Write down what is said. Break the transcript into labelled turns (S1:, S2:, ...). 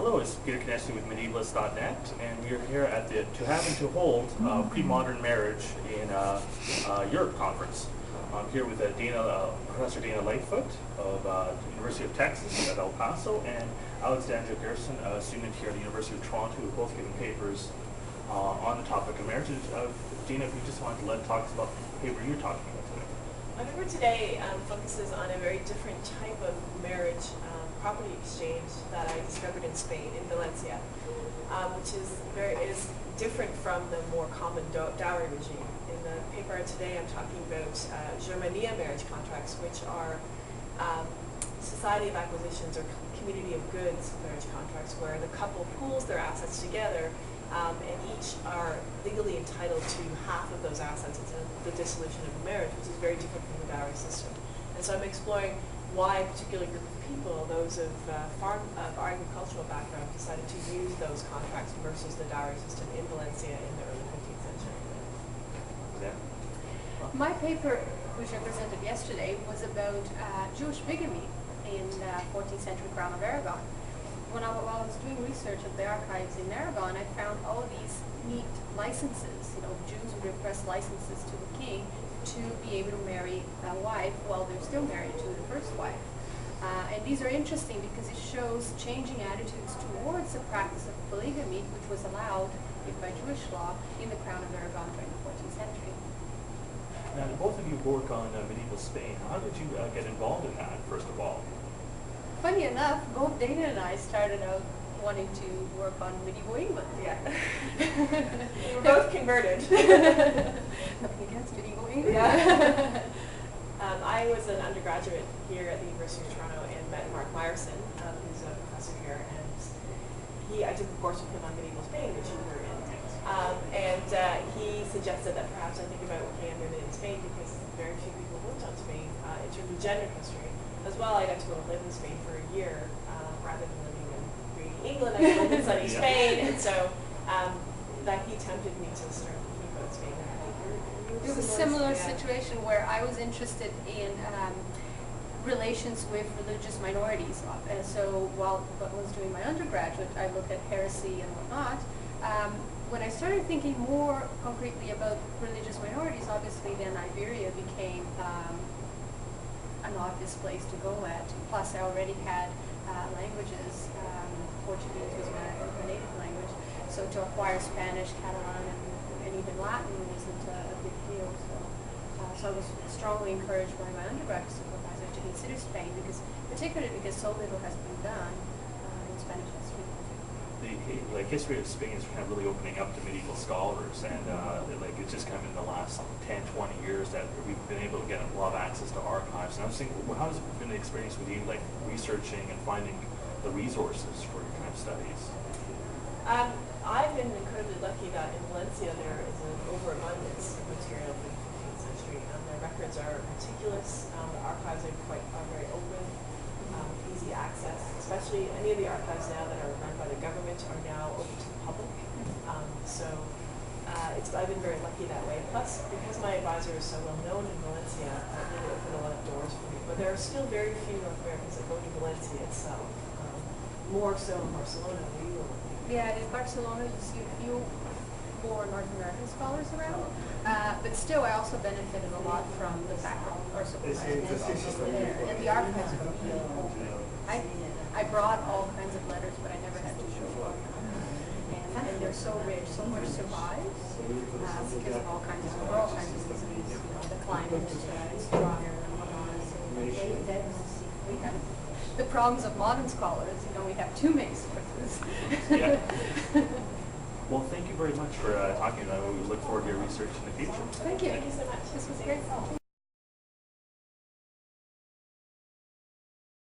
S1: Hello, it's Peter Konechny with Medievalist.net, and we are here at the To Have and to Hold Premodern Marriage in Europe conference. I'm here with Professor Dana Lightfoot of the University of Texas at El Paso, and Alexandra Guerson, a student here at the University of Toronto, who have both given papers on the topic of marriage. Dana, if you just wanted to talk us about the paper you're talking about today.
S2: My paper today focuses on a very different type of marriage property exchange that I discovered in Spain, in Valencia, which is different from the more common dowry regime. In the paper today, I'm talking about Germania marriage contracts, which are society of acquisitions or community of goods marriage contracts, where the couple pools their assets together and each are legally entitled to half of those assets until the dissolution of the marriage, which is very different from the dowry system. And so I'm exploring why a particular group of people, those of agricultural background, decided to use those contracts versus the dowry system in Valencia in the early 15th century.
S1: Yeah.
S3: My paper, which I presented yesterday, was about Jewish bigamy in 14th century Crown of Aragon. While I was doing research at the archives in Aragon, I found all of these neat licenses. Jews would request licenses to the king to be able to marry a wife while they're still married to the first wife. And these are interesting because it shows changing attitudes towards the practice of polygamy, which was allowed by Jewish law in the Crown of Aragon during the 14th century.
S1: Now, both of you work on medieval Spain. How did you get involved in that, first of all?
S3: Funny enough, both Dana and I started out wanting to work on medieval England.
S2: Yeah. We were both converted.
S3: Nothing against medieval England.
S2: Yeah. I was an undergraduate here at the University of Toronto and met Mark Meyerson, who's a professor here, and I did the course with him on medieval Spain, which you were in. He suggested that perhaps I think about working on women in Spain because very few people worked on Spain in terms of gender history. As well, I got to go live in Spain for a year rather than living in greedy England. I lived in sunny Spain, and so that he tempted me to start thinking about Spain.
S3: It was a similar situation where I was interested in relations with religious minorities. So while I was doing my undergraduate, I looked at heresy and whatnot. When I started thinking more concretely about religious minorities, obviously then Iberia became an obvious place to go at. Plus, I already had languages. Portuguese was my native language, so to acquire Spanish, Catalan, and even Latin wasn't a big deal. So I was strongly encouraged by my undergraduate supervisor to consider Spain, particularly because so little has been done in Spanish history.
S1: The history of Spain is kind of really opening up to medieval scholars, and it's just kind of in the last 10, 20 years that we've been able to get a lot of access to archives. And I was thinking, well, how has it been the experience with you, like researching and finding the resources for your kind of studies?
S2: I've been incredibly lucky that in Valencia there is an overabundance of material from the 15th century. The records are meticulous. The archives are very open. Easy access, especially any of the archives now that are run by the government are now open to the public. I've been very lucky that way. Plus, because my advisor is so well known in Valencia, it really opened a lot of doors for me. But there are still very few North Americans that go to Valencia itself. More so in Barcelona than we were.
S3: Yeah, in Barcelona you see a few more North American scholars around, but still I also benefited a lot from the fact that our supervisor was also there, and the archives are really open. I brought all kinds of letters, but I never had to show them. And they're so rich, so much survives because of all kinds of disease. The climate is drier and whatnot. So we have the problems of modern scholars. We have too many sources.
S1: Yeah. Well, thank you very much for talking about it. We look forward to your research in the future.
S3: Thank you.
S2: Thank you so much.
S3: This was great.